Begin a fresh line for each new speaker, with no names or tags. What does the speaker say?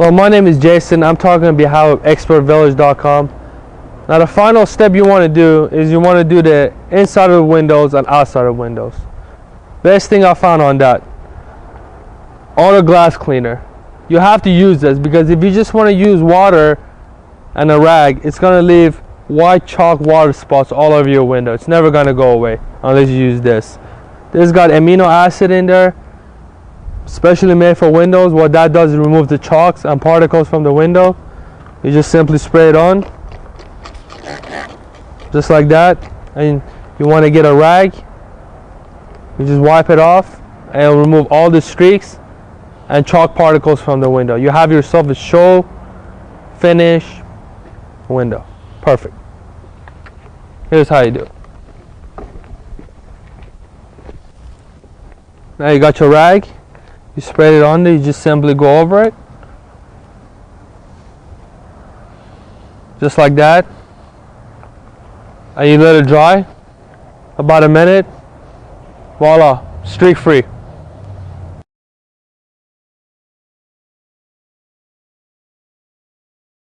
Hello, my name is Jason. I'm talking on behalf of expertvillage.com. Now the final step you want to do is you want to do the inside of the windows and outside of windows. Best thing I found on that, auto glass cleaner. You have to use this because if you just want to use water and a rag, it's going to leave white chalk water spots all over your window. It's never going to go away unless you use this. This got amino acid in there, specially made for windows. What that does is remove the chalks and particles from the window. You just simply spray it on, just like that. And you want to get a rag, you just wipe it off and it'll remove all the streaks and chalk particles from the window. You have yourself a show finish window. Perfect. Here's how you do it. Now you got your rag, you spread it on there, you just simply go over it, just like that, and you let it dry about a minute. Voila, streak free.